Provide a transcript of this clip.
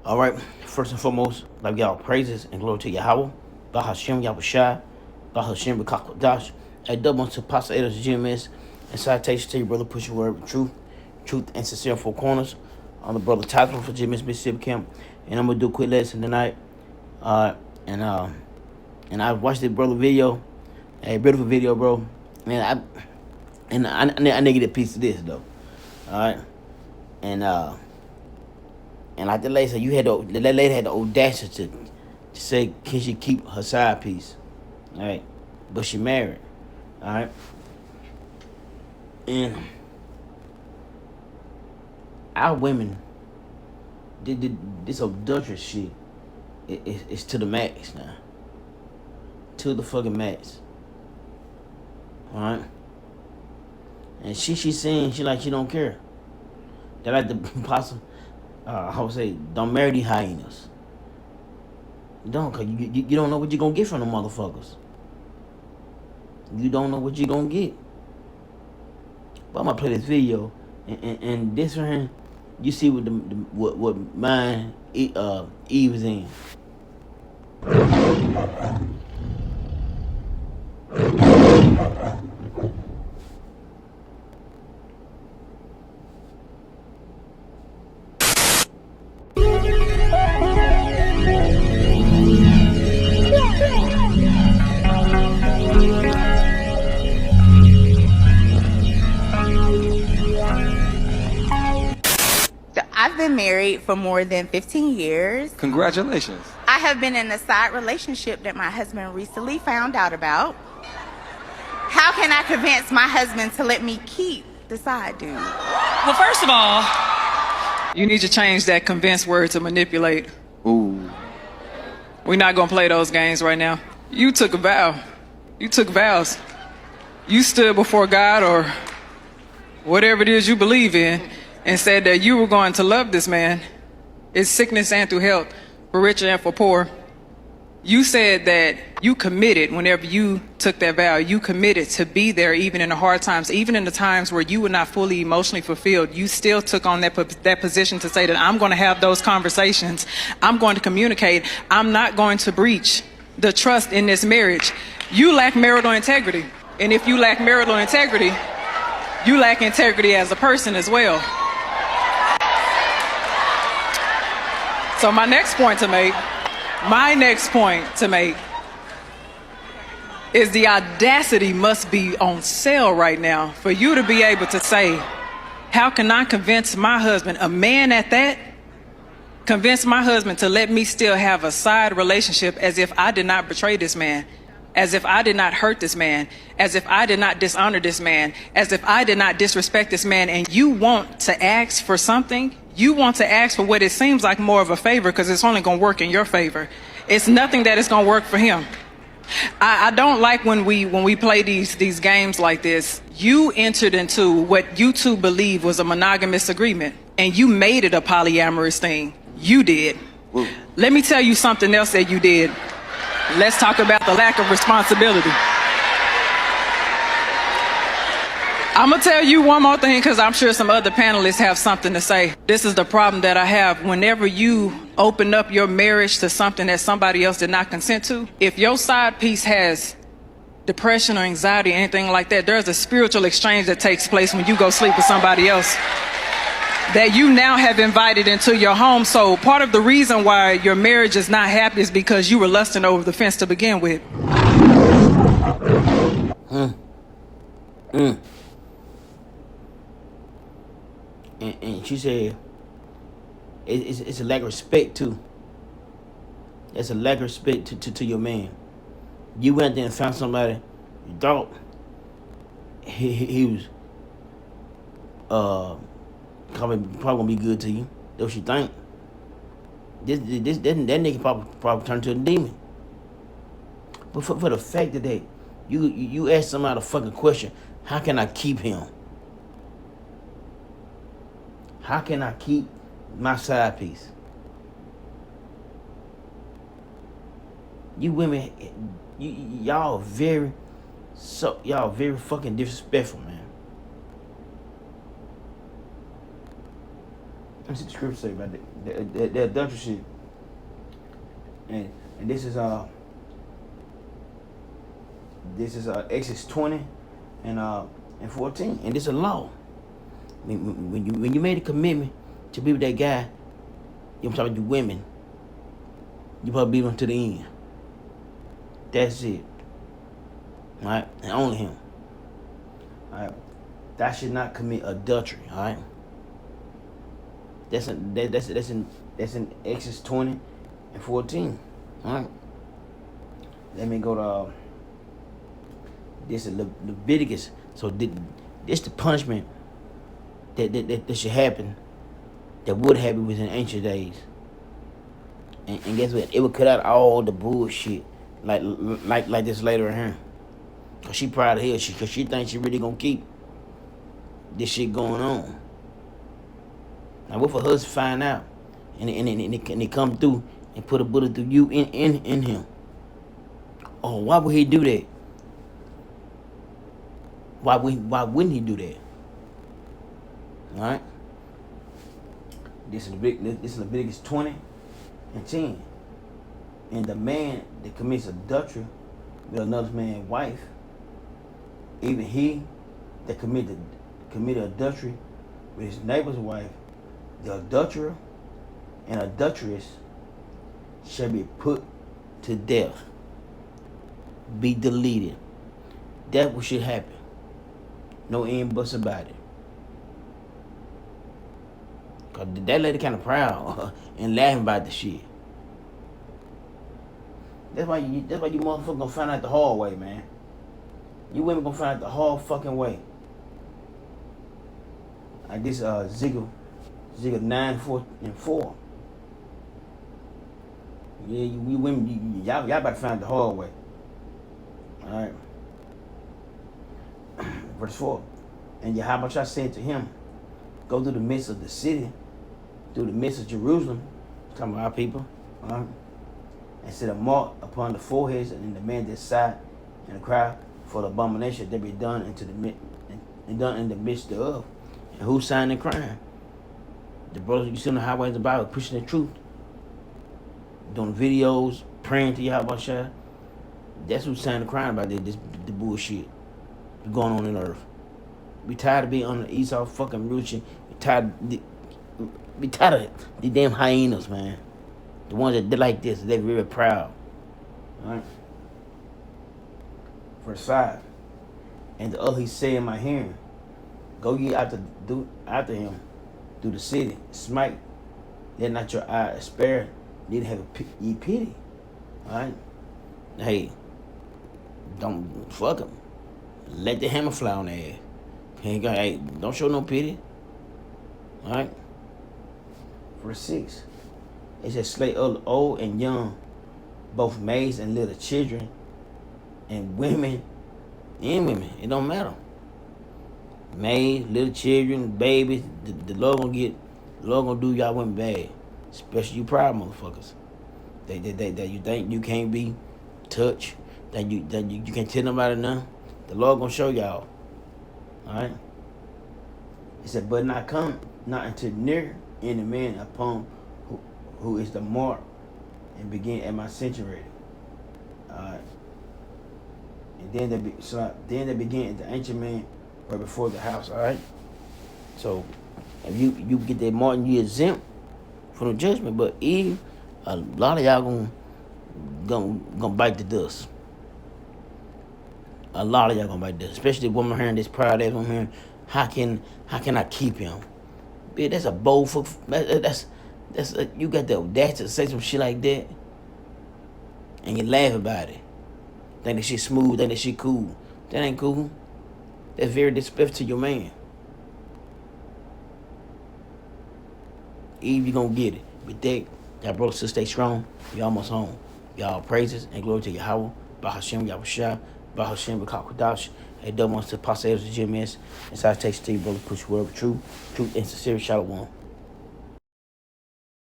All right. First and foremost, like y'all praises and glory to Yahweh, Bahashem Yahushai, Bahashem B'Kakodash, a double to Pastor Ados GMS, and citation to your brother pushing word with truth and sincere four corners. I'm the brother Tyler for GMS Mississippi Camp, and I'm gonna do a quick lesson tonight. Uh, and uh, and I watched this brother video, a beautiful video, bro. Man, I need to get a piece of this though. All right, and like the lady said, that lady had the audacity to say, can she keep her side piece? All right, but she married. All right, and our women did this adulterous shit. It's to the max now. To the fucking max. All right, and she's saying she don't care. That like the apostle. I would say, don't marry these hyenas. Don't, cause you don't know what you're gonna get from them motherfuckers. You don't know what you're gonna get. But I'm gonna play this video, and this one, you see what mine Eve is in. I've been married for more than 15 years. Congratulations. I have been in a side relationship that my husband recently found out about. How can I convince my husband to let me keep the side dude? Well, first of all, you need to change that convince word to manipulate. Ooh. We're not going to play those games right now. You took a vow. You took vows. You stood before God or whatever it is you believe in and said that you were going to love this man in sickness and through health, for rich and for poor. You said that you committed whenever you took that vow. You committed to be there even in the hard times, even in the times where you were not fully emotionally fulfilled. You still took on that position to say that I'm going to have those conversations. I'm going to communicate. I'm not going to breach the trust in this marriage. You lack marital integrity. And if you lack marital integrity, you lack integrity as a person as well. So my next point to make is the audacity must be on sale right now for you to be able to say, how can I convince my husband, a man at that, convince my husband to let me still have a side relationship as if I did not betray this man, as if I did not hurt this man, as if I did not dishonor this man, as if I did not disrespect this man, and you want to ask for something? You want to ask for what it seems like more of a favor because it's only going to work in your favor. It's nothing that is going to work for him. I don't like when we play these games like this. You entered into what you two believe was a monogamous agreement, and you made it a polyamorous thing. You did. Whoa. Let me tell you something else that you did. Let's talk about the lack of responsibility. I'm going to tell you one more thing because I'm sure some other panelists have something to say. This is the problem that I have. Whenever you open up your marriage to something that somebody else did not consent to, if your side piece has depression or anxiety or anything like that, there's a spiritual exchange that takes place when you go sleep with somebody else that you now have invited into your home. So part of the reason why your marriage is not happy is because you were lusting over the fence to begin with. And she said, it's a lack of respect too. It's a lack of respect to your man. You went there and found somebody you thought he was probably gonna be good to you. That's what you think. That nigga probably turned to a demon. But for the fact that you ask somebody a fucking question, how can I keep him? How can I keep my side piece? You women, y'all very fucking disrespectful, man. Let me see the scripture say about the adultery shit. And this is Exodus 20 and 14. And this is a law. When you made a commitment to be with that guy, I'm talking to women, you probably be with him to the end. That's it. Alright? And only him. Alright? Thou should not commit adultery. Alright? That's in Exodus 20 and 14. Alright? Let me go to this is Leviticus. So this the punishment that should happen, that would happen within ancient days. And guess what? It would cut out all the bullshit like this lady right here. Cause she proud of hell. Cause she thinks she really gonna keep this shit going on. Now what if her husband find out and it come through and put a bullet through you in him? Oh, why would he do that? Why wouldn't he do that? Alright? This is Leviticus 20 and 10. And the man that commits adultery with another man's wife, even he that committed adultery with his neighbor's wife, the adulterer and adulteress shall be put to death. Be deleted. That's what should happen. No end buts about it. Cause that lady kind of proud and laughing about the shit. That's why you motherfuckers gonna find out the hard way, man. You women gonna find out the hard fucking way. Like this Ezekiel 9:4. Yeah, we women, y'all about to find out the hard way. Alright. Verse 4. And Yahweh said to him, go through the midst of the city, through the midst of Jerusalem, talking about our people, and set a mark upon the foreheads and in the man that side and the crowd for the abomination that be done in the midst thereof. And who signed the crime? The brothers you see on the highways of the Bible pushing the truth, doing videos, praying to Yahweh. That's who signed the crime about the bullshit going on in the earth. We tired of being on the Esau fucking root shit. We tired of the damn hyenas, man. The ones that did like this, they're very proud. Alright? Verse 5. And the other he said in my hearing, go ye after him through the city, smite, let not your eye spare, neither have ye pity. Alright? Hey, don't fuck him. Let the hammer fly on their ass. Hey, don't show no pity. Alright? Verse 6. It says, slay old and young, both maids and little children, and women. It don't matter. Maids, little children, babies. The Lord gonna do y'all women bad. Especially you proud motherfuckers. That you think you can't be touched. That you can't tell nobody nothing. The Lord gonna show y'all. Alright? It said, but not until near any man upon who is the mark and begin at my sanctuary. Alright. And then they begin at the ancient man right before the house. Alright? So if you get that mark, you exempt from the judgment. But a lot of y'all gonna bite the dust. A lot of y'all gonna bite the dust. Especially the woman hearing this proud ass woman hearing, how can I keep him? Bitch, that's a bold fuck. That's you got the audacity to say some shit like that, and you laugh about it. Think that shit smooth, think that shit cool. That ain't cool. That's very disrespectful to your man. Eve, you gonna get it. With that, y'all brothers still stay strong. We almost home. Y'all praises and glory to Yahweh, Bahashem Yahushua, Bahashem B'Kakwadash. Hey, double wants to pass the GMS. Inside takes to you, brother, push word of truth and sincere shalom.